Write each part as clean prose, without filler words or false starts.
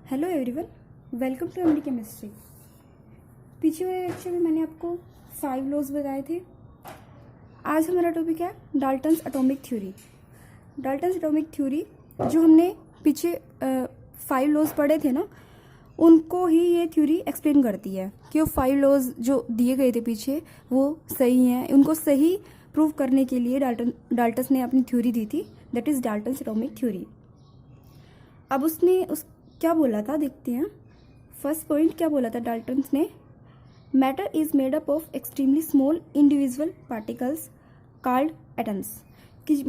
Hello everyone, welcome to MD chemistry. पीछे वाले lecture में मैंने आपको 5 लॉज बताए थे। आज हमारा टॉपिक है Dalton's atomic theory. Dalton's atomic theory जो हमने पीछे 5 लॉज पढ़े थे ना, उनको ही ये थ्योरी एक्सप्लेन करती है कि वो 5 लॉज जो दिए गए थे पीछे वो सही हैं। उनको सही प्रूव करने के लिए डाल्टन्स ने अपनी थ्योरी दी थी, that is Dalton's atomic theory. अब उसने क्या बोला था, देखते हैं। फर्स्ट पॉइंट क्या बोला था डाल्टन्स ने, matter is made up of extremely small individual particles called atoms. कि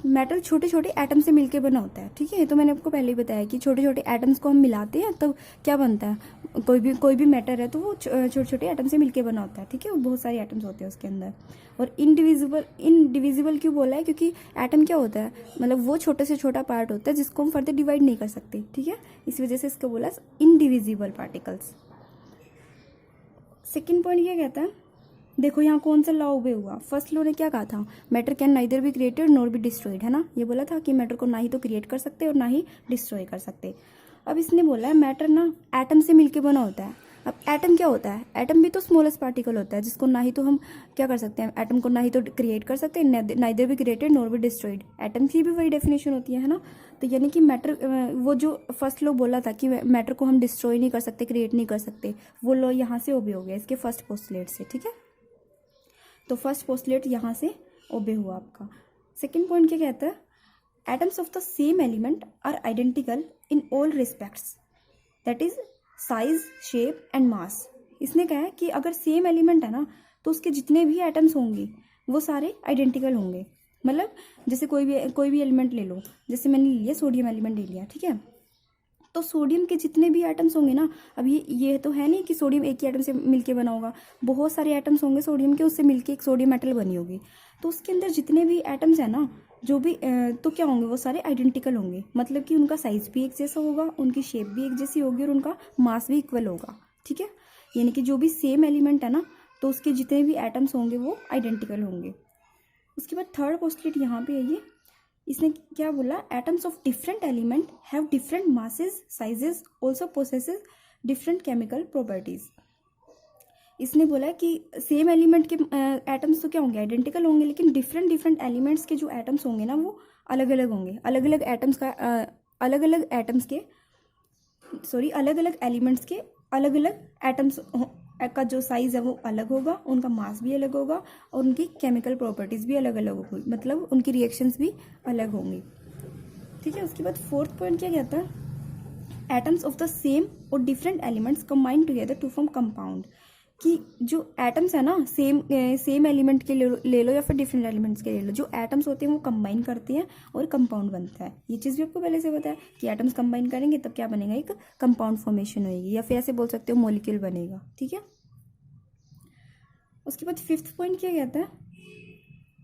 मैटर छोटे छोटे एटम से मिलके बना होता है। ठीक है, तो मैंने आपको पहले ही बताया कि छोटे छोटे एटम्स को हम मिलाते हैं तब क्या बनता है। कोई भी मैटर है तो वो छोटे छोटे एटम से मिलके बना होता है। ठीक है, बहुत सारे एटम्स होते हैं उसके अंदर। और इनडिविजिबल क्यों बोला है, क्योंकि एटम क्या होता है, मतलब वो छोटे से छोटा पार्ट होता है जिसको हम फर्दर डिवाइड नहीं कर सकते। ठीक है, इसी वजह से इसको बोला इनडिविजिबल पार्टिकल्स। सेकेंड पॉइंट क्या कहता है, देखो यहाँ कौन सा लॉ ओबे हुआ। फर्स्ट लॉ ने क्या कहा था, matter can neither be created nor be destroyed, है ना। ये बोला था कि मैटर को ना ही तो क्रिएट कर सकते और ना ही डिस्ट्रॉय कर सकते। अब इसने बोला है मैटर ना एटम से मिलके बना होता है। अब एटम क्या होता है, एटम भी तो स्मॉलेस्ट पार्टिकल होता है जिसको ना ही तो हम क्या कर सकते हैं, एटम को ना ही तो क्रिएट कर सकते हैं, neither be created nor be destroyed. Atom की भी वही डेफिनेशन होती है ना। तो यानी कि मैटर, वो जो फर्स्ट लॉ बोला था कि मैटर को हम डिस्ट्रॉय नहीं कर सकते, क्रिएट नहीं कर सकते, वो लॉ यहाँ से ओबे हो गया इसके फर्स्ट पोस्टुलेट से। ठीक है, तो फर्स्ट पोस्टुलेट यहाँ से ओबे हुआ आपका। सेकेंड पॉइंट क्या कहता है, atoms of the same element are identical in all respects, that is size, shape and mass. इसने कहा है कि अगर सेम एलिमेंट है ना तो उसके जितने भी एटम्स होंगे वो सारे आइडेंटिकल होंगे। मतलब जैसे कोई भी एलिमेंट ले लो, जैसे मैंने लिया सोडियम एलिमेंट ले लिया। ठीक है, तो सोडियम के जितने भी एटम्स होंगे ना, अब ये तो है नहीं कि सोडियम एक ही एटम से मिलके बना होगा, बहुत सारे एटम्स होंगे सोडियम के, उससे मिलके एक सोडियम मेटल बनी होगी। तो उसके अंदर जितने भी एटम्स है ना, जो भी तो क्या होंगे, वो सारे आइडेंटिकल होंगे। मतलब कि उनका साइज भी एक जैसा होगा, उनकी शेप भी एक जैसी होगी और उनका मास भी इक्वल होगा। ठीक है, यानी कि जो भी सेम एलिमेंट है ना तो उसके जितने भी एटम्स होंगे वो आइडेंटिकल होंगे। उसके बाद थर्ड पोस्टुलेट यहाँ पे है ये, इसने क्या बोला, atoms of different element have different masses, sizes, also possesses different chemical properties. इसने बोला कि सेम एलिमेंट के एटम्स तो क्या होंगे, आइडेंटिकल होंगे, लेकिन डिफरेंट एलिमेंट्स के जो एटम्स होंगे ना वो अलग अलग होंगे। अलग अलग एलिमेंट्स के अलग अलग एटम्स का जो साइज है वो अलग होगा, उनका मास भी अलग होगा और उनकी केमिकल प्रॉपर्टीज भी अलग अलग होगी, मतलब उनकी रिएक्शंस भी अलग होंगी। ठीक है, उसके बाद फोर्थ पॉइंट क्या कहता है, एटम्स ऑफ द सेम और different elements combine together to form compound. कि जो एटम्स है ना सेम एलिमेंट के ले लो या फिर डिफरेंट एलिमेंट्स के ले लो, जो एटम्स होते हैं वो कंबाइन करते हैं और कंपाउंड बनता है। ये चीज़ भी आपको पहले से पता है कि एटम्स कंबाइन करेंगे तब क्या बनेगा, एक कंपाउंड फॉर्मेशन होगी, या फिर ऐसे बोल सकते हो मॉलिक्यूल बनेगा। ठीक है, उसके बाद फिफ्थ पॉइंट क्या कहता है,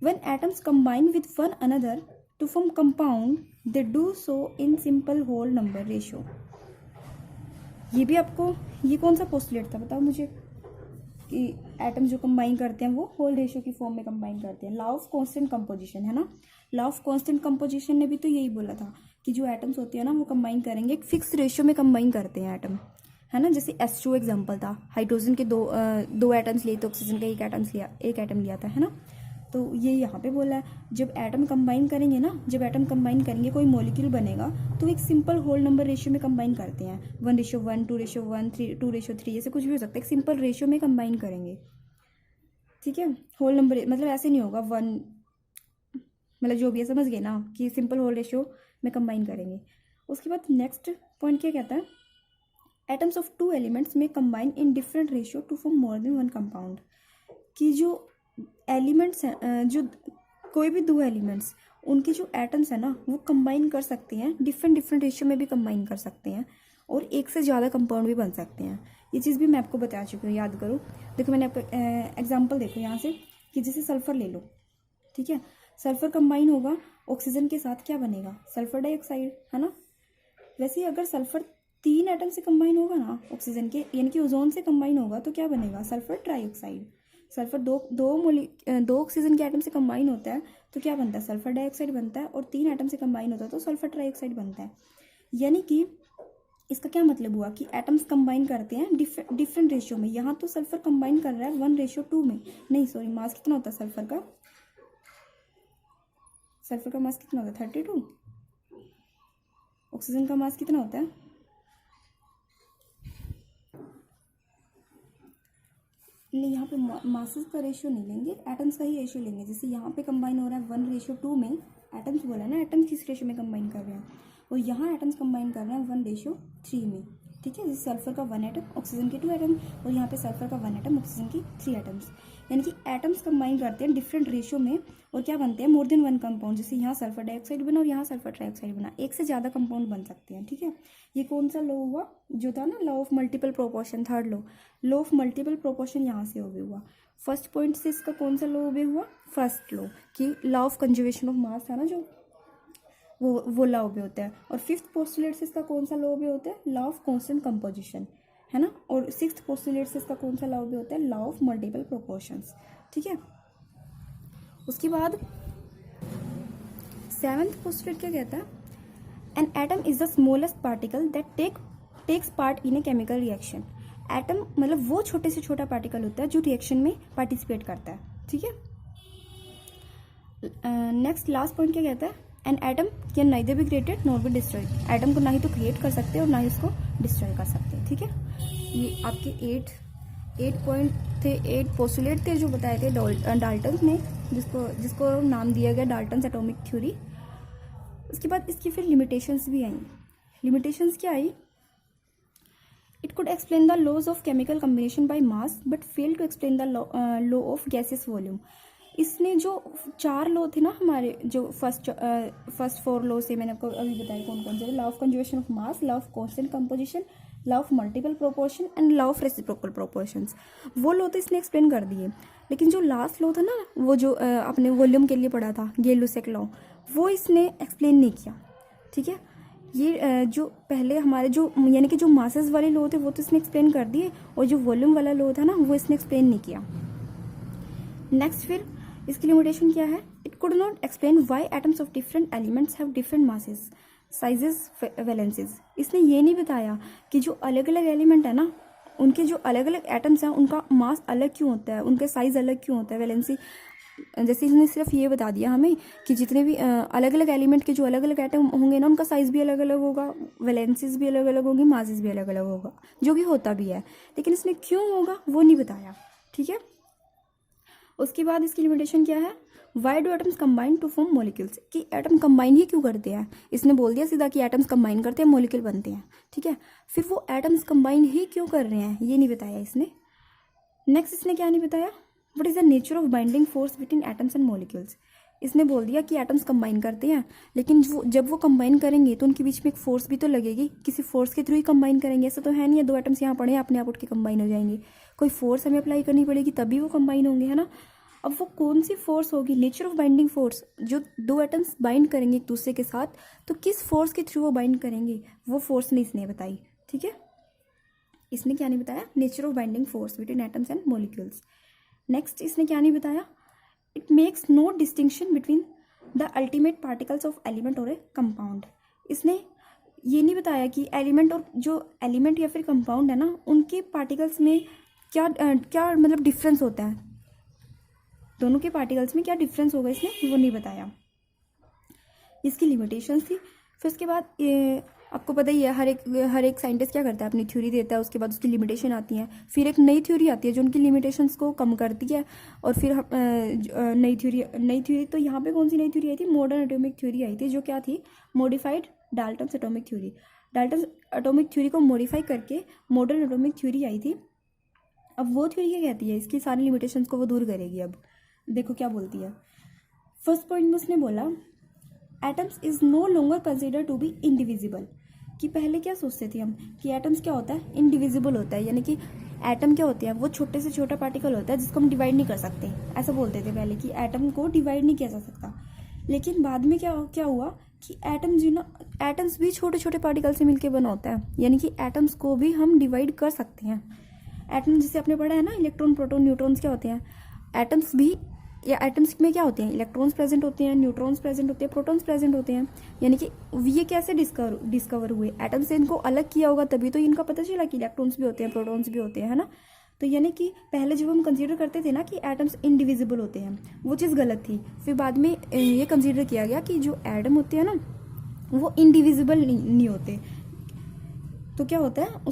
when atoms combine with one another to form compound they do so in simple whole number ratio. ये भी आपको, ये कौन सा पोस्टुलेट था बताओ मुझे, कि एटम्स जो कंबाइन करते हैं वो होल रेशियो की फॉर्म में कंबाइन करते हैं। लॉ ऑफ कांस्टेंट कंपोजिशन, है ना। लॉ ऑफ कांस्टेंट कंपोजिशन ने भी तो यही बोला था कि जो एटम्स होते हैं ना वो कंबाइन करेंगे, एक फिक्स रेशियो में कंबाइन करते हैं एटम, है ना। जैसे H2 एग्जाम्पल था, हाइड्रोजन के दो एटम्स लिए तो ऑक्सीजन का एक एटम लिया था, है ना। तो ये यहाँ पे बोला है जब एटम कंबाइन करेंगे कोई मॉलिक्यूल बनेगा तो एक सिंपल होल नंबर रेशियो में कंबाइन करते हैं, 1:1, 2:1, 2:3, ऐसे कुछ भी हो सकता है, एक सिंपल रेशियो में कंबाइन करेंगे। ठीक है, होल नंबर मतलब ऐसे नहीं होगा 1, मतलब जो भी है समझ गए ना कि सिंपल होल रेशियो में कंबाइन करेंगे। उसके बाद नेक्स्ट पॉइंट क्या कहता है, एटम्स ऑफ 2 एलिमेंट्स में combine in different ratio two form more than 1 compound. कि जो एलिमेंट्स हैं, जो कोई भी 2 एलिमेंट्स, उनके जो एटम्स हैं ना वो कंबाइन कर सकते हैं, डिफरेंट रेशियो में भी कंबाइन कर सकते हैं और एक से ज़्यादा कंपाउंड भी बन सकते हैं। ये चीज़ भी मैं आपको बता चुकी हूँ, याद करो। देखो मैंने आपको एग्जांपल देखो यहाँ से, कि जैसे सल्फर ले लो। ठीक है, सल्फर कंबाइन होगा ऑक्सीजन के साथ, क्या बनेगा, सल्फर डाइऑक्साइड, है ना। वैसे ही अगर सल्फर 3 एटम से कंबाइन होगा ना ऑक्सीजन के, यानी कि ओजोन से कंबाइन होगा तो क्या बनेगा, सल्फर ट्राइऑक्साइड। सल्फर दो ऑक्सीजन के एटम से कंबाइन होता है तो क्या बनता है, सल्फर डाइऑक्साइड बनता है। और 3 एटम से कंबाइन होता है तो सल्फर ट्राइऑक्साइड बनता है। यानी कि इसका क्या मतलब हुआ कि एटम्स कंबाइन करते हैं डिफरेंट रेशियो में। यहाँ तो सल्फर कंबाइन कर रहा है 1:2 में, नहीं सॉरी, मास कितना होता है सल्फर का? सल्फर का मास कितना होता है? 32। ऑक्सीजन का मास कितना होता है? नहीं, यहाँ पे मासेस का रेशियो नहीं लेंगे, एटम्स का ही रेशियो लेंगे। जैसे यहाँ पे कंबाइन हो रहा है 1:2 में, एटम्स बोला ना, एटम्स किस रेशियो में कंबाइन कर रहे हैं, और यहाँ एटम्स कंबाइन कर रहे हैं 1:3 में। ठीक है, जैसे सल्फर का 1 एटम, ऑक्सीजन के 2 एटम, और यहाँ पे सल्फर का 1 एटम, ऑक्सीजन की 3 एटम्स। यानी कि एटम्स कंबाइन करते हैं डिफरेंट रेशियो में, और क्या बनते हैं, मोर देन 1 कंपाउंड। जैसे यहाँ सल्फर डाइऑक्साइड बना और यहाँ सल्फर ट्राइऑक्साइड बना, एक से ज़्यादा कंपाउंड बन सकते हैं। ठीक है, ये कौन सा लॉ हुआ जो था ना, law of multiple proportion, third law of multiple proportion, यहाँ से ओबे हुआ। फर्स्ट पॉइंट से इसका कौन सा लॉ ओबे हुआ? फर्स्ट लॉ, कि law of conservation of mass था ना जो, वो लॉ ओबे होता है। और फिफ्थ पोस्टुलेट से इसका कौन सा लॉ ओबे होता है? लॉ ऑफ कांस्टेंट कंपोजिशन, है ना। और सिक्स्थ पोस्टुलेट से इसका कौन सा लॉ ओबे होता है? Law of multiple proportions. ठीक है, उसके बाद सेवंथ पोस्टुलेट क्या कहता है? An atom is the smallest particle that takes part in a chemical reaction. Atom मतलब वो छोटे से छोटा पार्टिकल होता है जो रिएक्शन में पार्टिसिपेट करता है। ठीक है, नेक्स्ट लास्ट पॉइंट क्या कहता है? An atom can neither be created nor be destroyed. Atom को ना ही तो क्रिएट कर सकते और ना ही उसको डिस्ट्रॉय कर सकते। ठीक है, ये आपके 8 पॉइंट थे, 8 पोस्टुलेट थे जो बताए थे डाल्टन ने, जिसको नाम दिया गया डाल्टन्स एटॉमिक थ्योरी। उसके बाद इसकी फिर लिमिटेशंस भी आई। लिमिटेशंस क्या आई? It could explain the laws of chemical combination by mass but fail to explain the law of gases volume. इसने जो 4 लॉ थे ना हमारे, जो फर्स्ट 4 लॉ से मैंने आपको अभी बताया कौन कौन से, law of conservation of mass, law of constant composition, law of multiple proportion and law of reciprocal proportions, वो लॉ तो इसने एक्सप्लेन कर दिए। लेकिन जो लास्ट लॉ था ना, वो जो अपने वॉल्यूम के लिए पढ़ा था, गेलुसेक लॉ, वो इसने एक्सप्लेन नहीं किया। ठीक है, ये जो पहले हमारे जो यानी कि जो मासेस वाले लॉ थे वो तो इसने एक्सप्लेन कर दिए, और जो वॉल्यूम वाला लॉ था ना वो इसने एक्सप्लेन नहीं किया। नेक्स्ट फिर इसकी लिमिटेशन क्या है? It could not explain why atoms of different elements have different masses, sizes, valencies. इसने ये नहीं बताया कि जो अलग अलग एलिमेंट है ना, उनके जो अलग अलग एटम्स हैं उनका मास अलग क्यों होता है, उनके साइज अलग क्यों होता है, वैलेंसी। जैसे इसने सिर्फ ये बता दिया हमें कि जितने भी अलग अलग एलिमेंट के जो अलग अलग एटम होंगे ना, उनका साइज भी अलग अलग होगा, वैलेंसीज भी अलग अलग होगी, मासेस भी अलग अलग होगा, जो कि होता भी है, लेकिन इसने क्यों होगा वो नहीं बताया। ठीक है, उसके बाद इसकी लिमिटेशन क्या है? Why do atoms combine to form molecules, कि एटम कंबाइन ही क्यों करते हैं। इसने बोल दिया सीधा कि एटम्स कंबाइन करते हैं, मॉलिक्यूल बनते हैं। ठीक है, फिर वो एटम्स कंबाइन ही क्यों कर रहे हैं ये नहीं बताया इसने। नेक्स्ट इसने क्या नहीं बताया? What is the nature of binding force between atoms and molecules. इसने बोल दिया कि एटम्स कंबाइन करते हैं, लेकिन जब वो कंबाइन करेंगे तो उनके बीच में एक फोर्स भी तो लगेगी, किसी फोर्स के थ्रू ही कंबाइन करेंगे। ऐसा तो है नहीं है 2 एटम्स यहाँ पड़े हैं अपने आप उठ के कंबाइन हो जाएंगे, कोई फोर्स हमें अप्लाई करनी पड़ेगी तभी वो कंबाइन होंगे, है ना। अब वो कौन सी फोर्स होगी? नेचर ऑफ बाइंडिंग फोर्स, जो 2 एटम्स बाइंड करेंगे एक दूसरे के साथ, तो किस फोर्स के थ्रू वो बाइंड करेंगे, वो फोर्स नहीं इसने बताई। ठीक है, इसने क्या नहीं बताया? Nature of binding force between atoms and molecules. Next इसने क्या नहीं बताया? It makes no distinction between the ultimate particles of element और ए कंपाउंड। इसने ये नहीं बताया कि एलिमेंट और जो एलिमेंट या फिर कंपाउंड है ना, उनके पार्टिकल्स में क्या क्या मतलब डिफरेंस होता है, दोनों के पार्टिकल्स में क्या डिफरेंस होगा, इसने वो नहीं बताया। इसकी लिमिटेशंस थी। फिर उसके बाद आपको पता ही है हर एक साइंटिस्ट क्या करता है, अपनी थ्योरी देता है, उसके बाद उसकी लिमिटेशन आती हैं, फिर एक नई थ्योरी आती है जो उनकी लिमिटेशंस को कम करती है, और फिर नई थ्योरी तो यहाँ पे कौन सी नई थ्योरी आई थी? मॉडर्न एटॉमिक थ्योरी आई थी, जो क्या थी? Modified Dalton's atomic theory. Dalton's atomic theory को मॉडिफाई करके मॉडर्न एटॉमिक थ्योरी आई थी। अब वो थ्योरी क्या कहती है? इसकी सारी लिमिटेशंस को वो दूर करेगी। अब देखो क्या बोलती है। फर्स्ट पॉइंट में उसने बोला atoms is no longer consider to be indivisible, कि पहले क्या सोचते थे हम कि एटम्स क्या होता है? इंडिविजिबल होता है, यानी कि एटम क्या होते हैं? वो छोटे से छोटा पार्टिकल होता है जिसको हम डिवाइड नहीं कर सकते, ऐसा बोलते थे पहले कि एटम को डिवाइड नहीं किया जा सकता। लेकिन बाद में क्या हुआ कि एटम्स भी छोटे छोटे पार्टिकल से मिलकर बना होता है, यानी कि एटम्स को भी हम डिवाइड कर सकते हैं। एटम जैसे आपने पढ़ा है ना, इलेक्ट्रॉन, प्रोटॉन, न्यूट्रॉन्स क्या होते हैं? एटम्स भी या एटम्स में क्या होते हैं, इलेक्ट्रॉन्स प्रेजेंट होते हैं, न्यूट्रॉन्स प्रेजेंट होते हैं, प्रोटॉन्स प्रेजेंट होते हैं। यानी कि ये कैसे डिस्कवर हुए, एटम से इनको अलग किया होगा तभी तो इनका पता चला कि इलेक्ट्रॉन्स भी होते हैं, प्रोटॉन्स भी होते हैं, है ना। तो यानी कि पहले जब हम कंसीडर करते थे ना कि एटम्स इनडिविजिबल होते हैं, वो चीज़ गलत थी। फिर बाद में ये कंसीडर किया गया कि जो एटम होते हैं ना वो इनडिविजिबल नहीं होते। तो क्या होता है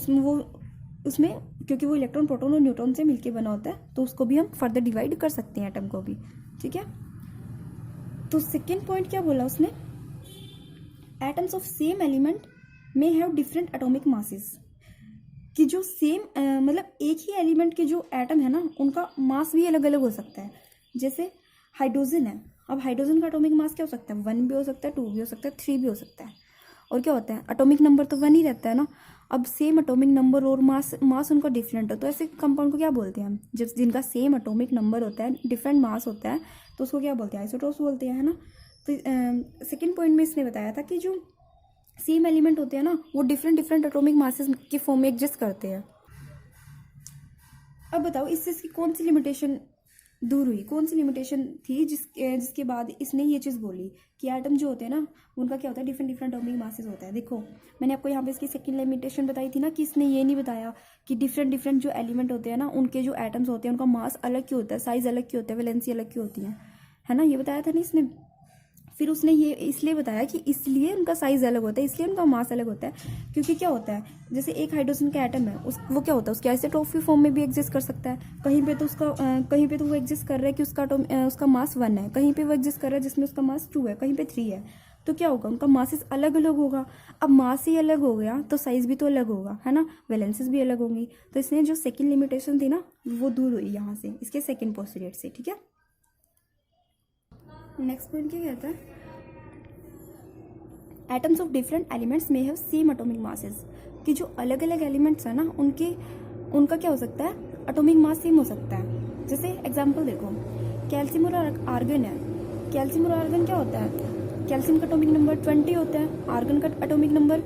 उसमें क्योंकि वो इलेक्ट्रॉन, प्रोटॉन और न्यूट्रॉन से मिलके बना होता है, तो उसको भी हम फर्दर डिवाइड कर सकते हैं एटम को भी, ठीक है। तो सेकेंड पॉइंट क्या बोला उसने, atoms of same element may have different atomic masses, कि जो सेम मतलब एक ही एलिमेंट के जो एटम है ना उनका मास भी अलग अलग हो सकता है। जैसे हाइड्रोजन है, अब हाइड्रोजन का एटॉमिक मास क्या हो सकता है, 1 भी हो सकता है, 2 भी हो सकता है, 3 भी हो सकता है। और क्या होता है, एटॉमिक नंबर तो 1 ही रहता है ना। अब सेम एटॉमिक नंबर और मास उनका डिफरेंट है, तो ऐसे कंपाउंड को क्या बोलते हैं हम, जब जिनका सेम एटॉमिक नंबर होता है, डिफरेंट मास होता है, तो उसको क्या बोलते हैं, आइसोटोप्स बोलते हैं, है ना। तो सेकेंड पॉइंट में इसने बताया था कि जो सेम एलिमेंट होते हैं ना वो डिफरेंट डिफरेंट एटॉमिक मासेस के फॉर्म में एग्जिस्ट करते हैं। अब बताओ इससे इसकी कौन सी लिमिटेशन दूर हुई, कौन सी लिमिटेशन थी जिसके बाद इसने ये चीज़ बोली कि एटम जो होते हैं ना उनका क्या होता है, डिफरेंट डिफरेंट एटॉमिक मासेस होता है। देखो मैंने आपको यहाँ पे इसकी सेकंड लिमिटेशन बताई थी ना कि इसने ये नहीं बताया कि डिफरेंट डिफरेंट जो एलिमेंट होते हैं ना उनके जो एटम्स होते हैं उनका मास अलग क्यों होता है, साइज अलग क्यों होता है, वैलेंसी अलग क्यों होती है ना, ये बताया था ना इसने। फिर उसने ये इसलिए बताया कि इसलिए उनका साइज अलग होता है, इसलिए उनका मास अलग होता है, क्योंकि क्या होता है, जैसे एक हाइड्रोजन का एटम है वो क्या होता है, उसके आइसोटोप फॉर्म में भी एग्जिस्ट कर सकता है। कहीं पे तो कहीं पे तो वो एग्जिस्ट कर रहा है कि उसका मास 1 है, कहीं पे वो एग्जिस्ट कर रहा है जिसमें उसका मास 2 है, कहीं पे 3 है। तो क्या होगा, उनका मासेस अलग अलग होगा। अब मास ही अलग हो गया तो साइज भी तो अलग होगा, है ना, वैलेंसीज भी अलग होंगी। तो इसने जो सेकेंड लिमिटेशन थी ना वो दूर हुई यहाँ से, इसके सेकेंड पोस्टुलेट से, ठीक है। नेक्स्ट पॉइंट क्या कहता है, एटम्स ऑफ डिफरेंट एलिमेंट्स में हैव सेम एटॉमिक मासेस, कि जो अलग अलग एलिमेंट्स है ना उनका क्या हो सकता है, एटॉमिक मास सेम हो सकता है। जैसे एग्जांपल देखो, कैल्शियम और आर्गन है, कैल्शियम और आर्गन क्या होता है, कैल्शियम का एटॉमिक नंबर 20 होता है, आर्गन का एटॉमिक नंबर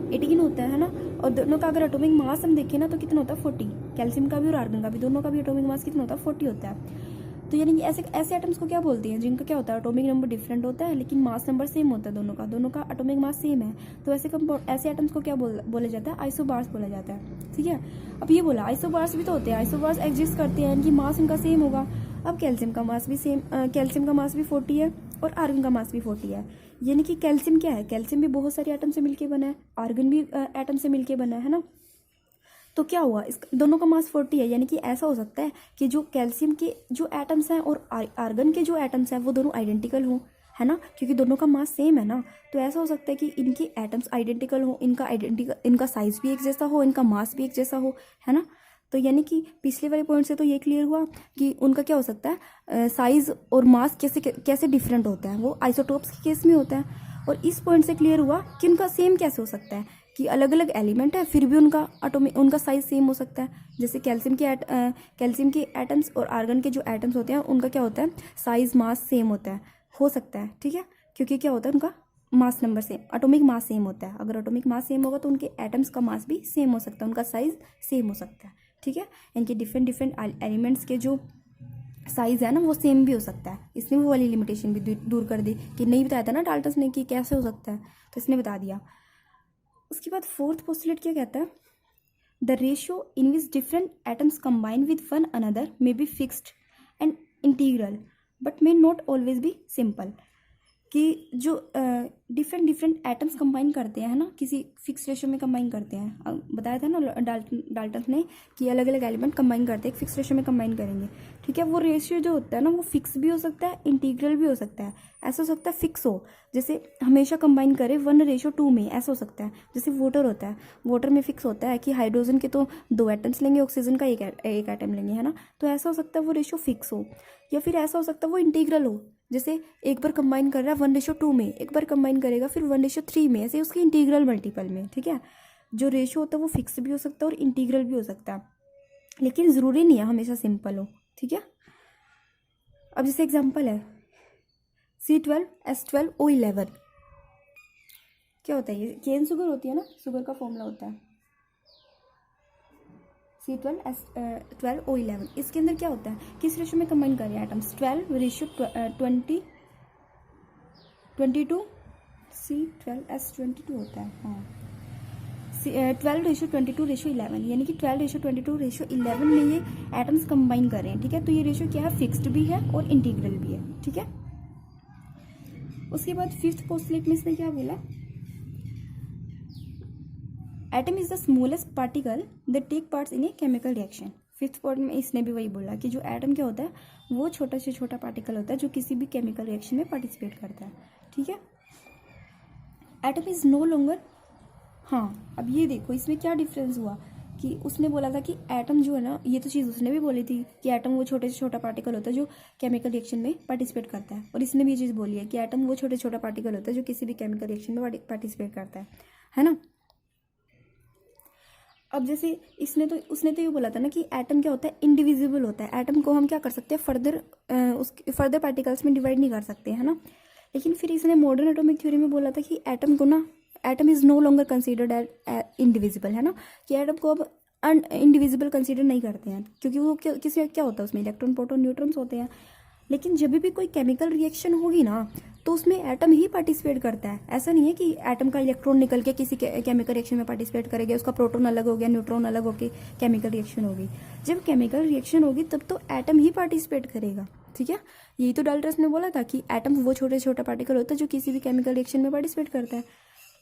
18 होता है ना। और दोनों का अगर एटॉमिक मास हम देखें ना तो कितना होता है, 40। कैल्शियम का भी और आर्गन का भी, दोनों का भी एटॉमिक मास कितना होता है, 40 होता है। तो यानी कि ऐसे एटम्स को क्या बोलते हैं, जिनका क्या होता है, एटॉमिक नंबर डिफरेंट होता है लेकिन मास नंबर सेम होता है, दोनों का एटॉमिक मास सेम है। तो ऐसे एटम्स को क्या बोला जाता है, आइसोबार्स बोला जाता है, ठीक है। अब ये बोला आइसोबार्स भी तो होते हैं, आइसोबार्स एग्जिस्ट करते हैं, इनकी मास इनका सेम होगा। अब कैल्शियम का मास भी 40 है और आर्गन का मास भी 40 है। यानी कि कैल्शियम क्या है, कैल्शियम भी बहुत सारे एटम से मिलकर बना है, आर्गन भी एटम से मिलकर बना है ना। तो क्या हुआ, इस दोनों का मास 40 है। यानी कि ऐसा हो सकता है कि जो कैल्शियम के जो एटम्स हैं और आर्गन के जो एटम्स हैं वो दोनों आइडेंटिकल हों, है ना, क्योंकि दोनों का मास सेम है ना। तो ऐसा हो सकता है कि इनके एटम्स आइडेंटिकल हो, इनका साइज भी एक जैसा हो, इनका मास भी एक जैसा हो, है ना। तो यानी कि पिछले वाले पॉइंट से तो ये क्लियर हुआ कि उनका क्या हो सकता है, साइज और मास कैसे कैसे डिफरेंट होता है, वो आइसोटोप्स के केस में होता है। और इस पॉइंट से क्लियर हुआ कि उनका सेम कैसे हो सकता है, कि अलग अलग एलिमेंट है फिर भी उनका साइज सेम हो सकता है। जैसे कैल्शियम के एटम्स और आर्गन के जो एटम्स होते हैं उनका क्या होता है, साइज मास सेम होता है, हो सकता है, ठीक है। क्योंकि क्या होता है, उनका mass number same, atomic mass same होता है। अगर एटॉमिक मास सेम होगा तो उनके एटम्स का मास भी सेम हो सकता है, उनका साइज सेम हो सकता है, ठीक है। इनके डिफरेंट डिफरेंट एलिमेंट्स के जो साइज है ना वो सेम भी हो सकता है। इसने वो वाली लिमिटेशन भी दूर कर दी कि नहीं बताया था ना डाल्टन ने कि कैसे हो सकता है, तो इसने बता दिया। उसके बाद फोर्थ पोस्टुलेट क्या कहता है, the ratio in which different atoms combine with one another may be fixed and integral but may not always be simple, कि जो डिफरेंट डिफरेंट एटम्स कंबाइन करते हैं, है ना, किसी फिक्स रेशियो में कंबाइन करते हैं। बताया था ना डाल्टन ने कि अलग अलग एलिमेंट कंबाइन करते हैं, एक फिक्स रेशियो में कंबाइन करेंगे, ठीक है। वो रेशियो जो होता है ना वो फिक्स भी हो सकता है, इंटीग्रल भी हो सकता है। ऐसा हो सकता है फिक्स हो, जैसे हमेशा कंबाइन करे 1:2 में, ऐसा हो सकता है। जैसे वाटर होता है, वाटर में फिक्स होता है कि हाइड्रोजन के तो 2 एटम्स लेंगे, ऑक्सीजन का एक एटम लेंगे, है ना। तो ऐसा हो सकता है वो रेशियो फिक्स हो, या फिर ऐसा हो सकता है वो इंटीग्रल हो। जैसे एक बार कंबाइन कर रहा है 1:2 में, एक बार कंबाइन करेगा फिर 1:3 में, ऐसे उसके इंटीग्रल मल्टीपल में, ठीक है। जो रेशियो होता है वो फिक्स भी हो सकता है और इंटीग्रल भी हो सकता है, लेकिन ज़रूरी नहीं है हमेशा सिंपल हो, ठीक है। अब जैसे एग्जांपल है C12H12O11, क्या होता है, ये केन शुगर होती है ना, शुगर का फॉर्मूला होता है C12H12O11। इसके अंदर क्या होता है, किस रेशो में कंबाइन कर रहे हैं एटम्स, 12:20:22 C12H22 होता है, हाँ 12:22:11, यानी कि 12:22:11 में ये एटम्स कंबाइन कर रहे हैं, ठीक है। तो ये रेशो क्या है, फिक्स्ड भी है और इंटीग्रल भी है, ठीक है। उसके बाद फिफ्थ पोस्टलेट में इसने क्या बोला, atom is the smallest particle that take parts in a chemical reaction. Fifth point में इसने भी वही बोला कि जो एटम क्या होता है वो छोटा से छोटा पार्टिकल होता है जो किसी भी केमिकल रिएक्शन में पार्टिसिपेट करता है, ठीक है। एटम इज नो लॉन्गर, हाँ अब ये देखो इसमें क्या डिफरेंस हुआ कि उसने बोला था कि एटम जो है ना, ये तो चीज़ उसने भी बोली थी कि एटम वो छोटे से छोटा पार्टिकल होता है जो केमिकल रिएक्शन में पार्टिसिपेट करता है, और इसने भी ये चीज़ बोली है कि एटम वो छोटे छोटा पार्टिकल होता है जो किसी भी केमिकल रिएक्शन में पार्टिसिपेट करता है ना। अब जैसे उसने तो ये बोला था ना कि एटम क्या होता है, इंडिविजिबल होता है, एटम को हम क्या कर सकते हैं, फर्दर पार्टिकल्स में डिवाइड नहीं कर सकते, है ना। लेकिन फिर इसने मॉडर्न एटॉमिक थ्योरी में बोला था कि atom is no longer considered as indivisible, है ना, कि एटम को अब इंडिविजिबल कंसिडर नहीं करते हैं, क्योंकि वो किसी क्या होता है उसमें इलेक्ट्रॉन प्रोटॉन न्यूट्रॉन्स होते हैं। लेकिन जब भी कोई केमिकल रिएक्शन होगी ना तो उसमें एटम ही पार्टिसिपेट करता है, ऐसा नहीं है कि एटम का इलेक्ट्रॉन निकल के किसी केमिकल रिएक्शन में पार्टिसिपेट करेगा, उसका प्रोटॉन अलग हो गया न्यूट्रॉन अलग होकर केमिकल रिएक्शन होगी। जब केमिकल रिएक्शन होगी तब तो एटम ही पार्टिसिपेट करेगा, ठीक है। यही तो डाल्टन ने बोला था कि एटम वो छोटे छोटा पार्टिकल होता है जो किसी भी केमिकल रिएक्शन में पार्टिसिपेट करता है।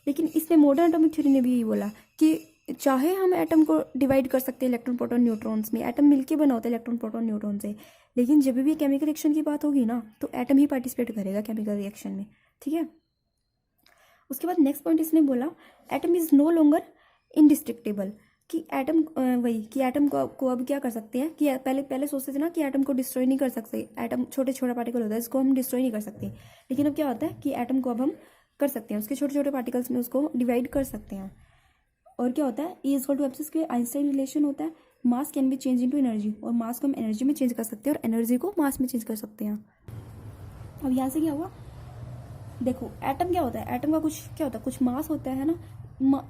लेकिन इसने मॉडर्न एटॉमिक थ्योरी ने भी यही बोला कि चाहे हम एटम को डिवाइड कर सकते हैं इलेक्ट्रॉन प्रोटॉन न्यूट्रॉन्स में, एटम मिलके बना होता है इलेक्ट्रॉन प्रोटॉन न्यूट्रॉन से, लेकिन जब भी केमिकल रिएक्शन की बात होगी ना तो एटम ही पार्टिसिपेट करेगा केमिकल रिएक्शन में, ठीक है। उसके बाद नेक्स्ट पॉइंट इसने बोला atom is no longer indestructible, कि एटम वही कि एटम को अब क्या कर सकते हैं कि पहले सोचते थे ना कि एटम को डिस्ट्रॉय नहीं कर सकते, एटम छोटे छोटा पार्टिकल होता है इसको हम डिस्ट्रॉय नहीं कर सकते, लेकिन अब क्या होता है कि एटम को अब हम कर सकते हैं, उसके छोटे छोटे पार्टिकल्स में उसको डिवाइड कर सकते हैं। और क्या होता है, E=mc के आइंस्टाइन रिलेशन होता है, मास can be change into energy, और मास को हम एनर्जी में चेंज कर सकते हैं और एनर्जी को मास में चेंज कर सकते हैं। अब यहाँ से क्या हुआ, देखो एटम क्या होता है, एटम का कुछ क्या होता है, कुछ मास होता है ना।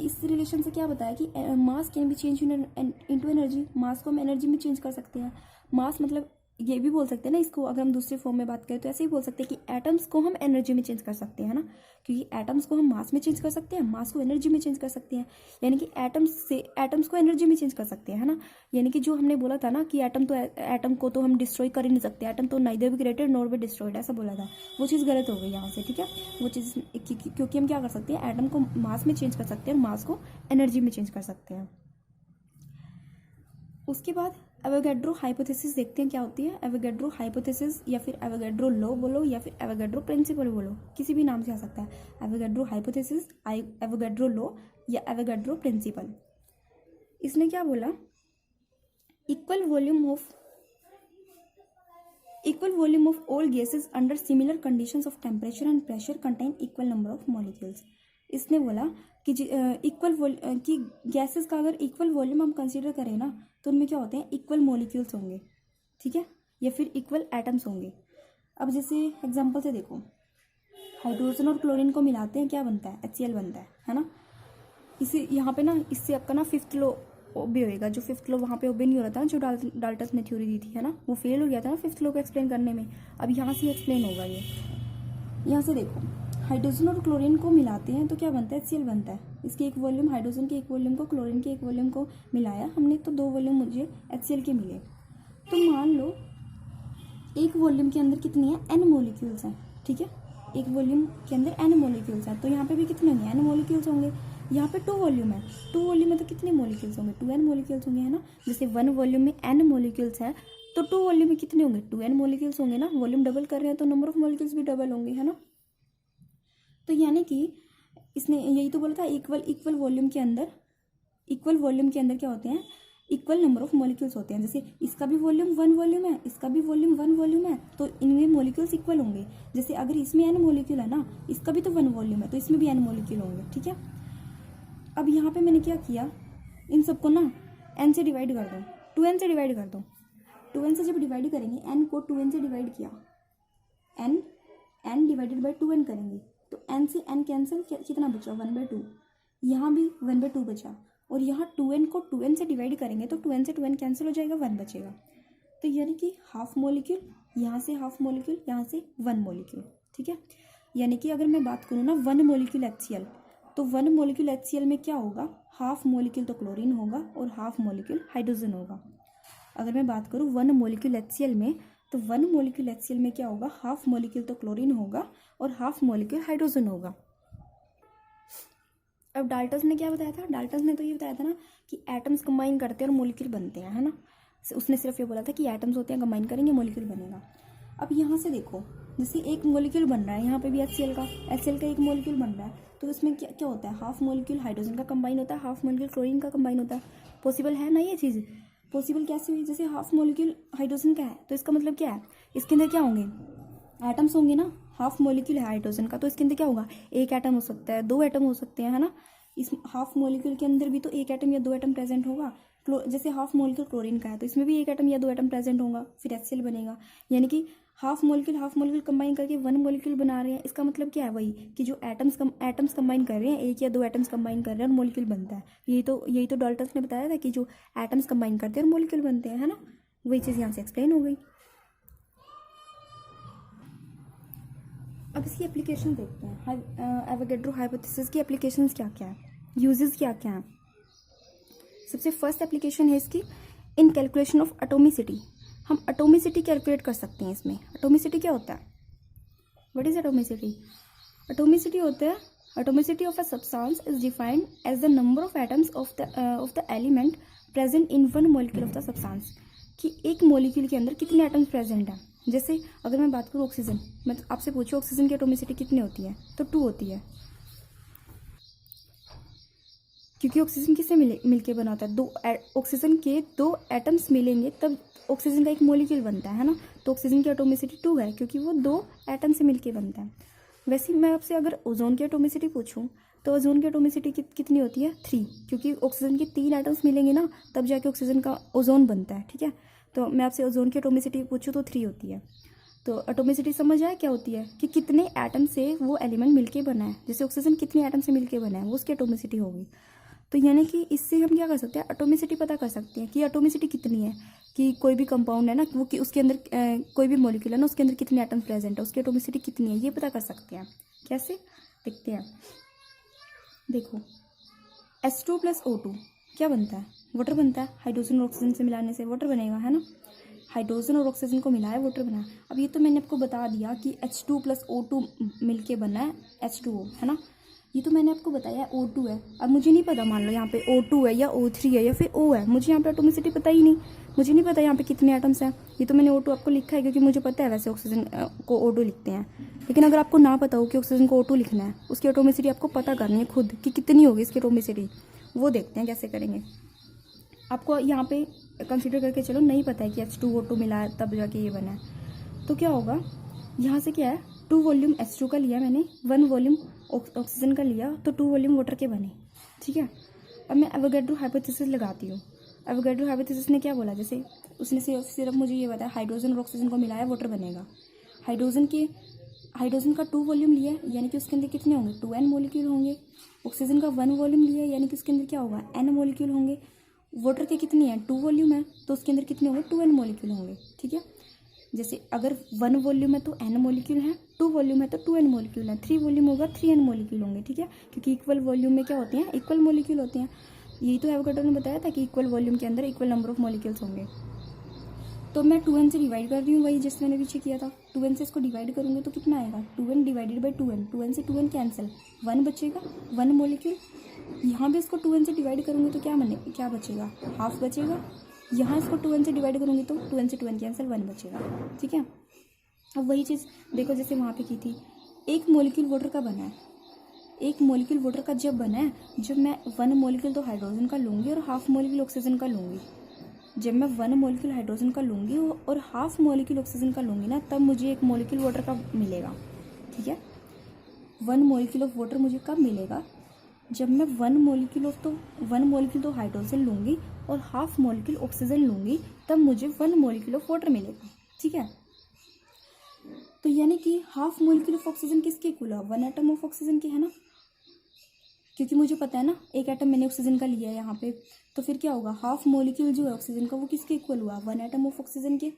इस रिलेशन से क्या बताया कि mass can be change into energy, mass को हम एनर्जी में चेंज कर सकते हैं। मास मतलब ये भी बोल सकते हैं ना इसको, अगर हम दूसरे फॉर्म में बात करें तो ऐसे ही बोल सकते हैं कि एटम्स को हम एनर्जी में चेंज कर सकते हैं ना, क्योंकि एटम्स को हम मास में चेंज कर सकते हैं, मास को एनर्जी में चेंज कर सकते हैं, यानी कि एटम्स को एनर्जी में चेंज कर सकते हैं, है ना। यानी कि जो हमने बोला था ना कि एटम को तो हम डिस्ट्रॉय कर ही नहीं सकते, एटम तो neither be created nor be destroyed, ऐसा बोला था, वो चीज़ गलत हो गई यहाँ से, ठीक है। वो चीज़ क्योंकि हम क्या कर सकते हैं, एटम को मास में चेंज कर सकते हैं और मास को एनर्जी में चेंज कर सकते हैं। उसके बाद एवोगैड्रो हाइपोथेसिस देखते हैं क्या होती है। एवोगैड्रो हाइपोथेसिस या फिर एवोगैड्रो लॉ बोलो या फिर एवोगैड्रो प्रिंसिपल बोलो, किसी भी नाम से आ सकता है। एवोगैड्रो हाइपोथेसिस, एवोगैड्रो लॉ या एवोगैड्रो प्रिंसिपल। इसने क्या बोला, equal volume of all gases under similar conditions of temperature and pressure contain equal number of molecules. इसने बोला कि कि गैसेस का अगर इक्वल वॉल्यूम हम कंसीडर करें ना तो उनमें क्या होते हैं, इक्वल मॉलिक्यूल्स होंगे, ठीक है, या फिर इक्वल एटम्स होंगे। अब जैसे एग्जांपल से देखो, हाइड्रोजन और क्लोरीन को मिलाते हैं क्या बनता है, HCl बनता है ना। इसे यहाँ पे ना इससे आपका ना फिफ्थ लॉ ओबे होएगा, जो फिफ्थ लॉ वहाँ पे ओबे नहीं हो रहा था जो डाल्टन ने थ्योरी दी थी, है ना, वो फेल हो गया था ना फिफ्थ लॉ को एक्सप्लेन करने में। अब यहाँ से एक्सप्लेन होगा ये, यहाँ से देखो, हाइड्रोजन और क्लोरीन को मिलाते हैं तो क्या बनता है, HCl बनता है। इसके एक वॉल्यूम, हाइड्रोजन के एक वॉल्यूम को क्लोरीन के एक वॉल्यूम को मिलाया हमने तो 2 वॉल्यूम मुझे HCl के मिले। तो मान लो एक वॉल्यूम के अंदर कितनी है, n मॉलिक्यूल्स हैं, ठीक है, एक वॉल्यूम के अंदर n मॉलिक्यूल्स हैं, तो यहाँ पे भी कितने होंगे, n मॉलिक्यूल्स होंगे। यहाँ पे 2 वॉल्यूम है, 2 वॉल्यूम में तो कितने मॉलिक्यूल्स होंगे, 2n मॉलिक्यूल्स होंगे, है ना। जैसे 1 वॉल्यूम में n मॉलिक्यूल्स हैं तो 2 वॉल्यूम में कितने होंगे, 2n मॉलिक्यूल्स होंगे ना। वॉल्यूम डबल कर रहे हैं तो नंबर ऑफ मॉलिक्यूल्स भी डबल होंगे, है ना। तो यानी कि इसने यही तो बोला था, इक्वल वॉल्यूम के अंदर क्या होते हैं, इक्वल नंबर ऑफ मॉलिक्यूल्स होते हैं। जैसे इसका भी वॉल्यूम 1 वॉल्यूम है, इसका भी वॉल्यूम 1 वॉल्यूम है, तो इनमें मॉलिक्यूल्स इक्वल होंगे। जैसे अगर इसमें n मॉलिक्यूल है ना, इसका भी तो 1 वॉल्यूम है, तो इसमें भी n मॉलिक्यूल होंगे, ठीक है। अब यहाँ पे मैंने क्या किया, इन सबको ना n से डिवाइड कर दो, 2n से डिवाइड कर दो। 2n से जब डिवाइड करेंगे, n को 2n से डिवाइड किया, n डिवाइडेड बाई 2n करेंगे तो n से n कैंसिल, कितना बचा, 1/2। यहाँ भी 1/2 बचा, और यहाँ 2n को 2n से डिवाइड करेंगे तो 2n से 2n कैंसिल हो जाएगा, 1 बचेगा। तो यानी कि हाफ मोलिक्यूल, यहाँ से हाफ मोलिक्यूल, यहाँ से 1 मोलिक्यूल, ठीक है। यानी कि अगर मैं बात करूँ ना 1 मोलिक्यूल HCl, तो 1 मोलिक्यूल HCl में क्या होगा, हाफ मोलिक्यूल तो क्लोरीन होगा और हाफ मोलिक्यूल हाइड्रोजन होगा। अगर मैं बात करूँ 1 मोलिक्यूल HCl में, तो 1 मोलिक्यूल HCl में क्या होगा, हाफ मोलिक्यूल तो क्लोरीन होगा और हाफ मोलिक्यूल हाइड्रोजन होगा। अब डाल्टन ने क्या बताया था, डाल्टन ने तो ये बताया था ना कि एटम्स कंबाइन करते हैं और मोलिक्यूल बनते हैं, है ना। उसने सिर्फ ये बोला था कि एटम्स होते हैं, कंबाइन करेंगे मोलिक्यूल बनेगा। अब यहाँ से देखो, जैसे एक मोलिक्यूल बन रहा है, यहाँ पे भी HCl का एक मोलिक्यूल बन रहा है, तो इसमें क्या क्या होता है, हाफ मोलिक्यूल हाइड्रोजन का कंबाइन होता है, हाफ मोलिक्यूल क्लोरीन का कंबाइन होता है। पॉसिबल है ना ये चीज़, पॉसिबल कैसे हुई, जैसे हाफ मोलिक्यूल हाइड्रोजन का है तो इसका मतलब क्या है, इसके अंदर क्या होंगे, एटम्स होंगे ना। हाफ मोलिक्यूल है हाइड्रोजन का तो इसके अंदर क्या होगा, एक एटम हो सकता है, 2 एटम हो सकते हैं, है ना। इस हाफ मोलिक्यूल के अंदर भी तो एक एटम या 2 एटम प्रेजेंट होगा। जैसे हाफ मोलिक्यूल क्लोरीन का है तो इसमें भी एक एटम या 2 एटम प्रेजेंट होगा, फिर HCl बनेगा। यानी कि हाफ मोलिक्यूल कंबाइन करके 1 मोलिक्यूल बना रहे हैं। इसका मतलब क्या है, वही कि जो एटम्स कंबाइन कर रहे हैं, एक या 2 एटम्स कंबाइन कर रहे हैं और मोलिक्यूल बनता है। यही तो डाल्टन ने बताया था कि जो एटम्स कंबाइन करते हैं और मोलिक्यूल बनते हैं, है ना। वही चीज़ यहाँ से एक्सप्लेन हो गई। अब इसकी एप्लीकेशन देखते हैं। एवोगैड्रो हाइपोथेसिस की एप्लीकेशंस क्या क्या है, यूजेस क्या क्या हैं। सबसे फर्स्ट एप्लीकेशन है इसकी इन कैलकुलेशन ऑफ एटोमिसिटी। हम एटोमिसिटी कैलकुलेट कर सकते हैं इसमें। एटोमिसिटी क्या होता है, व्हाट इज एटोमिसिटी? एटोमिसिटी होता है, atomicity of a substance is defined as the number of atoms of the element present in 1 molecule of the substance, कि एक मॉलिक्यूल के अंदर कितने एटम्स प्रेजेंट हैं। जैसे अगर मैं बात करूँ ऑक्सीजन, मैं आपसे पूछूँ ऑक्सीजन की एटोमिसिटी कितनी होती है, तो 2 होती है, क्योंकि ऑक्सीजन किससे मिलके बना होता है, ऑक्सीजन के 2 एटम्स मिलेंगे तब ऑक्सीजन का एक मॉलिक्यूल बनता है ना। तो ऑक्सीजन की एटोमिसिटी 2 है क्योंकि वो 2 एटम से मिलके बनता है। वैसे मैं आपसे अगर ओजोन की एटोमिसिटी पूछूं तो ओजोन की एटोमिसिटी कितनी होती है, 3, क्योंकि ऑक्सीजन के 3 एटम्स मिलेंगे ना तब जाके ऑक्सीजन का ओजोन बनता है, ठीक है। तो मैं आपसे ओजोन की एटोमिसिटी पूछूं तो 3 होती है। तो एटोमिसिटी समझ आया क्या होती है, कि कितने एटम से वो एलिमेंट मिलके बना है। जैसे ऑक्सीजन कितने एटम से मिलके बना है, वो उसकी एटोमिसिटी होगी। तो यानी कि इससे हम क्या कर सकते हैं, एटोमिसिटी पता कर सकते हैं कि एटोमिसिटी कितनी है, कि कोई भी कंपाउंड है ना वो कि उसके अंदर कोई भी मॉलिक्यूल है ना उसके अंदर कितने एटम प्रेजेंट है, उसकी एटोमिसिटी कितनी है, ये पता कर सकते हैं। कैसे देखते हैं, देखो H2 + O2 क्या बनता है, वाटर बनता है। हाइड्रोजन और ऑक्सीजन से मिलाने से वाटर बनेगा, है ना। हाइड्रोजन और ऑक्सीजन को मिलाया वाटर बना। अब ये तो मैंने आपको बता दिया कि H2 + O2 मिलके बना है H2O, है ना। ये तो मैंने आपको बताया O2 है। अब मुझे नहीं पता, मान लो यहाँ पे O2 है या O3 है या फिर O है, मुझे यहाँ पे एटोमिसिटी पता ही नहीं, मुझे नहीं पता यहाँ पे कितने एटम्स हैं। ये तो मैंने O2 आपको लिखा है क्योंकि मुझे पता है वैसे ऑक्सीजन को O2 लिखते हैं। लेकिन अगर आपको ना पता हो कि ऑक्सीजन को O2 लिखना है, उसकी एटोमिसिटी आपको पता करनी है खुद कि कितनी होगी इसकी एटोमिसिटी, वो देखते हैं कैसे करेंगे। आपको यहाँ पे कंसिडर करके चलो नहीं पता है कि H2O2 मिला है तब जाके ये बना है, तो क्या होगा, यहाँ से क्या है 2 वॉल्यूम H2 का लिया मैंने, 1 वॉल्यूम ऑक्सीजन का लिया, तो 2 वॉल्यूम वाटर के बने, ठीक है। अब मैं एवोगैड्रो हाइपोथेसिस लगाती हूँ। एवोगैड्रो हाइपोथेसिस ने क्या बोला, जैसे उसने सिर्फ मुझे ये बताया हाइड्रोजन और ऑक्सीजन को मिलाया वाटर बनेगा। हाइड्रोजन का 2 वॉल्यूम लिया यानी कि उसके अंदर कितने होंगे, 2n मॉलिक्यूल होंगे। ऑक्सीजन का 1 वॉल्यूम लिया यानी कि उसके अंदर क्या होगा, n मॉलिक्यूल होंगे। वाटर के कितनी है, 2 वॉल्यूम है तो उसके अंदर कितने होंगे, 2n मॉलिक्यूल होंगे, ठीक है। जैसे अगर 1 वॉल्यूम है तो n मॉलिक्यूल है, 2 वॉल्यूम है तो 2n मॉलिक्यूल है, 3 वॉल्यूम होगा 3n मॉलिक्यूल होंगे, ठीक है। क्योंकि इक्वल वॉल्यूम में क्या होते हैं, इक्वल मॉलिक्यूल होते हैं। यही तो एवोगैड्रो ने बताया था कि इक्वल वॉल्यूम के अंदर इक्वल नंबर ऑफ मॉलिक्यूल्स होंगे। तो मैं 2n से डिवाइड कर रही हूँ, वही जिस मैंने पीछे किया था। 2n से इसको डिवाइड करूँगी तो कितना आएगा, 2n divided by 2n, 2n से 2n कैंसिल, 1 बचेगा, 1 मॉलिक्यूल। यहाँ भी इसको 2n से डिवाइड करूँगी तो क्या बचेगा, हाफ बचेगा। यहाँ इसको 2n से डिवाइड करूँगी तो 2n से 2n कैंसिल, 1 बचेगा, ठीक है। अब वही चीज़ देखो जैसे वहाँ पे की थी, एक मॉलिक्यूल वाटर का बना है, एक मॉलिक्यूल वाटर का जब बना है, जब मैं 1 मॉलिक्यूल तो हाइड्रोजन का लूँगी और हाफ मॉलिक्यूल ऑक्सीजन का लूँगी। जब मैं 1 मॉलिक्यूल हाइड्रोजन का लूँगी और हाफ मॉलिक्यूल ऑक्सीजन का लूँगी ना, तब मुझे एक मॉलिक्यूल वाटर का मिलेगा, ठीक है। 1 मॉलिक्यूल ऑफ वाटर मुझे कब मिलेगा, जब मैं 1 मॉलिक्यूल तो हाइड्रोजन लूँगी और हाफ मॉलिक्यूल ऑक्सीजन लूँगी, तब मुझे 1 मॉलिक्यूल ऑफ वाटर मिलेगा, ठीक है। तो यानी कि हाफ मॉलिक्यूल ऑफ ऑक्सीजन किसके इक्वल है, 1 एटम ऑफ ऑक्सीजन के, है ना। क्योंकि मुझे पता है ना एक एटम मैंने ऑक्सीजन का लिया है यहाँ पे, तो फिर क्या होगा, हाफ मॉलिक्यूल जो है ऑक्सीजन का वो किसके इक्वल हुआ, 1 एटम ऑफ ऑक्सीजन के।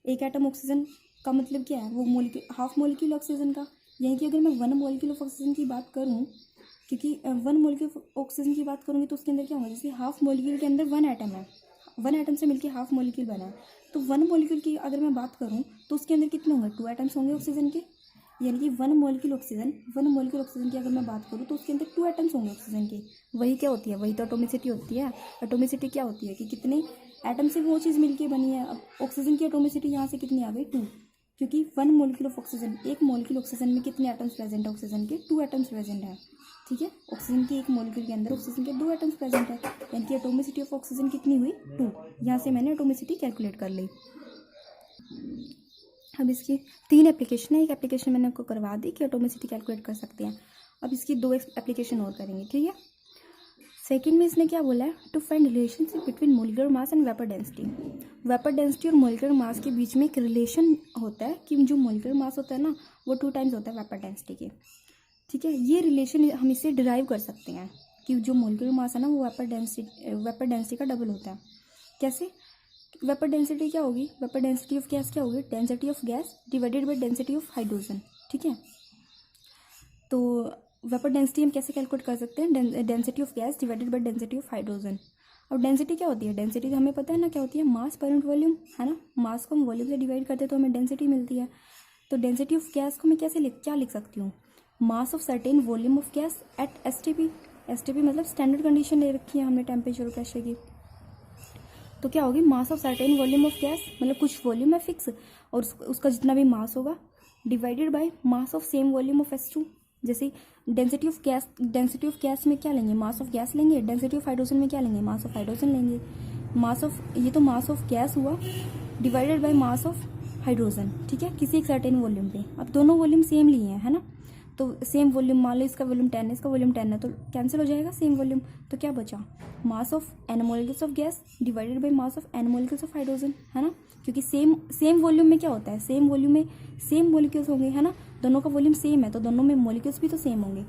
एक एटम ऑक्सीजन का मतलब क्या है, वो मॉलिक्यूल, हाफ मॉलिक्यूल ऑक्सीजन का। यानी कि अगर मैं 1 मॉलिक्यूल ऑफ ऑक्सीजन की बात करूँ, क्योंकि 1 मॉलिक्यूल ऑक्सीजन की बात करूँगी तो उसके अंदर क्या होगा, जैसे हाफ मॉलिक्यूल के अंदर 1 एटम है, 1 एटम से मिलकर हाफ मॉलिक्यूल बना है, तो 1 मॉलिक्यूल की अगर मैं बात करूँ तो उसके अंदर कितने होंगे, 2 एटम्स होंगे ऑक्सीजन के। यानी कि 1 मॉलिक्यूल ऑक्सीजन की अगर मैं बात करूँ तो उसके अंदर 2 एटम्स होंगे ऑक्सीजन के। वही क्या होती है, वही तो एटोमिसिटी होती है। एटोमिसिटी क्या होती है कि कितने एटम से वो चीज़ मिलके बनी है। अब ऑक्सीजन की एटोमिसिटी यहाँ से कितनी आ गई, 2, क्योंकि 1 मॉलिक्यूल ऑफ ऑक्सीजन, एक मॉलिक्यूल ऑक्सीजन में कितने एटम्स प्रेजेंट है, ऑक्सीजन के 2 एटम्स प्रेजेंट है। ठीक है, ऑक्सीजन के एक मॉलिक्यूल के अंदर ऑक्सीजन के 2 एटम्स प्रेजेंट है, यानी कि एटोमिसिटी ऑफ ऑक्सीजन कितनी हुई, 2। यहाँ से मैंने एटोमिसिटी कैलकुलेट कर ली। अब इसकी 3 एप्लीकेशन है, एक एप्लीकेशन मैंने आपको करवा दी कि एटोमिसिटी कैलकुलेट कर सकते हैं। अब इसकी 2 एप्लीकेशन और करेंगे, ठीक है। सेकंड में इसने क्या बोला है, to find relationship between molecular mass and vapour density. Vapour density और मोलिकुलर मास के बीच में एक रिलेशन होता है कि जो मोलिकुलर मास होता है ना वो 2 टाइम्स होता है वेपर डेंसिटी के। ठीक है, ये रिलेशन हम इससे डिराइव कर सकते हैं कि जो मोलिकुलर मास है ना वो वेपर डेंसिटी का डबल होता है। कैसे, वेपर डेंसिटी क्या होगी, वेपर डेंसिटी ऑफ गैस क्या होगी, density of gas divided by density of hydrogen. ठीक है, तो वेपर डेंसिटी हम कैसे कैलकुलेट कर सकते हैं, density of gas divided by density of hydrogen. अब डेंसिटी क्या होती है, डेंसिटी हमें पता है ना क्या होती है, मास पर यूनिट वॉल्यूम, है ना। मास को हम वॉल्यूम से डिवाइड करते हैं तो हमें डेंसिटी मिलती है। तो डेंसिटी ऑफ गैस को मैं क्या लिख सकती हूँ, मास of certain volume of gas at STP. STP मतलब स्टैंडर्ड कंडीशन ले रखी है हमने टेम्परेचर और प्रेशर की। तो क्या होगी, mass of certain volume of gas, मतलब कुछ वॉल्यूम है फिक्स और उसका जितना भी मास होगा divided by mass of same volume of S2। जैसे डेंसिटी ऑफ गैस में क्या लेंगे, मास ऑफ गैस लेंगे, डेंसिटी ऑफ हाइड्रोजन में क्या लेंगे, मास ऑफ हाइड्रोजन लेंगे। मास ऑफ, ये तो मास ऑफ गैस हुआ divided by mass of hydrogen. ठीक है, किसी एक सर्टेन वॉल्यूम पे। अब दोनों वॉल्यूम सेम लिए हैं, है ना, तो सेम वॉल्यूम, मान लो इसका वॉल्यूम 10 है, इसका वॉल्यूम 10 है, तो कैंसिल हो जाएगा सेम वॉल्यूम। तो क्या बचा, mass of n molecules of gas divided by mass of n molecules of hydrogen, है ना। क्योंकि सेम वॉल्यूम में क्या होता है, सेम वॉल्यूम में सेम मोलिक्यूल्स होंगे, है ना, दोनों का वॉल्यूम सेम है तो दोनों में मोलिक्यूल्स भी तो सेम होंगे।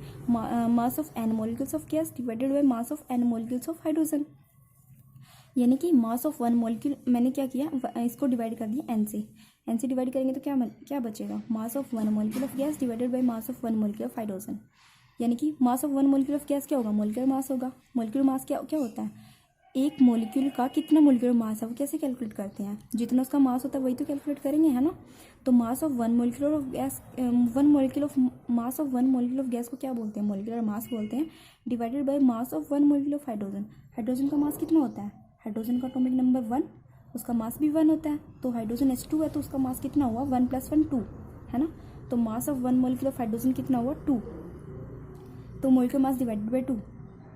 Mass of n molecules of gas divided by mass of n molecules of hydrogen. यानी कि मास ऑफ 1 मॉलिक्यूल मैंने क्या किया, इसको डिवाइड कर दिया n से डिवाइड करेंगे तो क्या बचेगा, मास of 1 molecule of gas divided by mass of 1 molecule of hydrogen. यानी कि मास ऑफ 1 मॉलिक्यूल ऑफ गैस क्या होगा, मॉलिक्यूलर मास होगा। मॉलिक्यूलर मास क्या होता है, एक मॉलिक्यूल का कितना मॉलिक्यूलर मास है वो कैसे कैलकुलेट करते हैं, जितना उसका मास होता है वही तो कैलकुलेट करेंगे, है ना। तो मास of 1 molecule of gas, mass of 1 molecule of gas को क्या बोलते हैं, मॉलिक्यूलर मास बोलते हैं, divided by mass of 1 molecule of hydrogen. Hydrogen का मास कितना होता है, हाइड्रोजन का एटॉमिक नंबर 1, उसका मास भी 1 होता है। तो हाइड्रोजन H2 है तो उसका मास कितना हुआ, 1 + 1 2, है ना। तो मास ऑफ 1 मॉलिक्यूल ऑफ हाइड्रोजन कितना हुआ, 2। तो मॉलिक्यूलर मास डिवाइडेड बाय 2।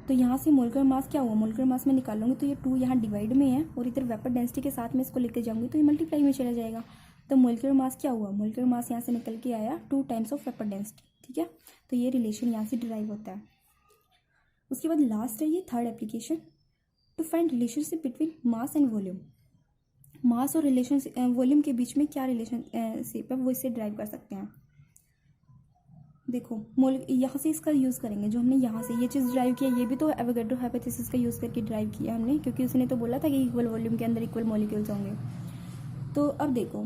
तो यहाँ से मोलिकुलर मास क्या हुआ, मोलिकुलर मास में निकालूंगी तो ये 2 यहाँ डिवाइड में है और इधर वेपर डेंसिटी के साथ में इसको लेके जाऊंगी तो ये मल्टीप्लाई में चला जाएगा। तो मोलिकुलर मास क्या हुआ, मोलिकुलर मास यहाँ से निकल के आया 2 टाइम्स ऑफ वेपर डेंसिटी। ठीक है, तो ये रिलेशन यहाँ से डिराइव होता है। उसके बाद लास्ट है ये third application, to find relationship between mass and volume. Mass और वॉल्यूम के बीच में क्या रिलेशनशिप है वो इससे ड्राइव कर सकते हैं। देखो यहाँ से इसका यूज़ करेंगे, जो हमने यहाँ से ये चीज़ ड्राइव किया, ये भी तो एवोगैड्रो हाइपोथेसिस का यूज़ करके ड्राइव किया हमने, क्योंकि उसने तो बोला था कि इक्वल वॉल्यूम के अंदर इक्वल मॉलिक्यूल्स होंगे। तो अब देखो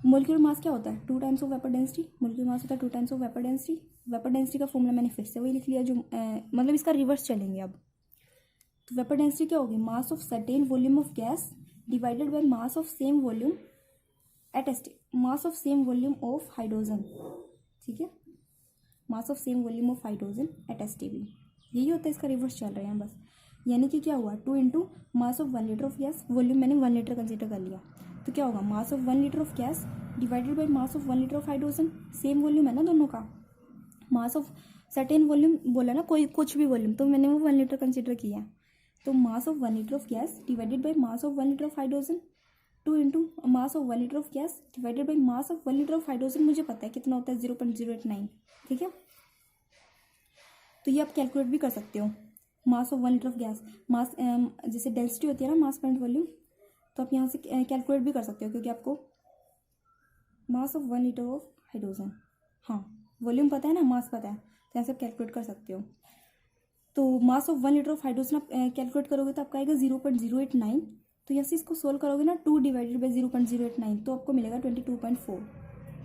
मोलिकुलर मास क्या होता है, 2 times of vapour density. Molecular mass होता है 2 times of vapour density. Vapour density का फॉर्मूला मैंने फिर से वही लिख लिया, जो मतलब इसका रिवर्स चलेंगे अब। तो वेपर डेंसिटी क्या होगी, mass of certain volume of gas divided by mass of same volume at mass of same volume of hydrogen. ठीक है, mass of same volume of hydrogen at STB, यही होता है, इसका रिवर्स चल रहे हैं बस। यानी कि क्या हुआ, 2 into mass of 1 litre of gas, volume मैंने 1 लीटर कंसिडर कर लिया, तो क्या होगा, मास of 1 litre of gas divided by mass of 1 litre of hydrogen. Same volume है ना दोनों का, मास ऑफ सर्टेन वॉल्यूम बोला ना, कोई कुछ भी वॉल्यूम, तो मैंने वो 1 लीटर कंसिडर किया है। तो मास of 1 litre of gas divided by mass of 1 litre of hydrogen, 2 into mass of 1 litre of gas divided by mass of 1 litre of hydrogen. मुझे पता है कितना होता है, 0.089। ठीक है, तो ये आप कैलकुलेट भी कर सकते हो, mass of 1 litre of gas, mass जैसे डेंसिटी होती है ना मास पर वॉल्यूम, तो आप यहाँ से कैलकुलेट भी कर सकते हो, क्योंकि आपको मास ऑफ 1 लीटर ऑफ हाइड्रोजन, हाँ वॉल्यूम पता है ना, मास पता है, तो यहाँ से आप कैलकुलेट कर सकते हो। तो मास ऑफ 1 लीटर ऑफ हाइड्रोजन आप कैलकुलेट करोगे तो आपका आएगा 0.089। तो यहाँ से इसको सोल्व करोगे ना, 2 डिवाइडेड बाई 0.089 तो आपको मिलेगा 22.4।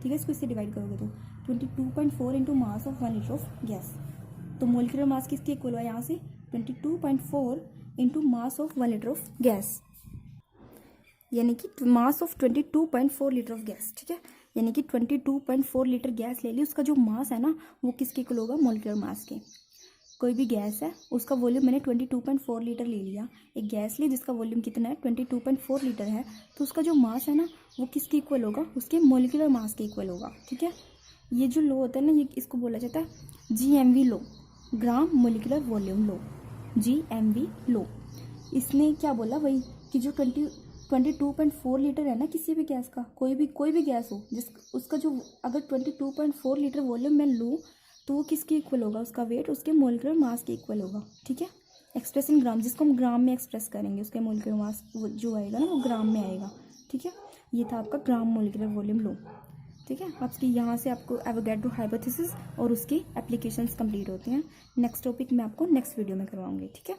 ठीक है, इसको इससे डिवाइड करोगे तो 22.4 into mass of 1 litre of gas. तो मोलिकुलर मास किसकी इक्वल हुआ यहाँ से 22.4 into mass of 1 litre of gas, यानी कि mass of 22.4 litre of gas. ठीक है, यानी कि 22.4 लीटर गैस ले ली, उसका जो मास है ना वो किसके इक्वल होगा, मोलिकुलर मास के। कोई भी गैस है उसका वॉल्यूम मैंने 22.4 लीटर ले लिया, एक गैस ली जिसका वॉल्यूम कितना है 22.4 लीटर है, तो उसका जो मास है ना वो किसके इक्वल होगा, उसके मोलिकुलर मास के इक्वल होगा। ठीक है, ये जो लो होता है ना, ये इसको बोला जाता है GMV लो, ग्राम मोलिकुलर वॉल्यूम लो, GMV लो। इसने क्या बोला, वही कि जो 22.4 लीटर है ना किसी भी गैस का, कोई भी गैस हो जिस उसका जो अगर 22.4 लीटर वॉल्यूम मैं लूँ तो वो किसके इक्वल होगा, उसका वेट उसके मोलिकुलर मास के इक्वल होगा। ठीक है, एक्सप्रेस इन ग्राम, जिसको हम ग्राम में एक्सप्रेस करेंगे उसके मोलिकुलर मास जो आएगा ना वो ग्राम में आएगा। ठीक है, ये था आपका ग्राम मोलिकुलर वॉल्यूम लो। ठीक है, आपकी यहाँ से आपको एवोगैड्रो हाइपोथेसिस और उसकी एप्लीकेशंस कंप्लीट होती हैं। नेक्स्ट टॉपिक मैं आपको नेक्स्ट वीडियो में करवाऊंगी। ठीक है।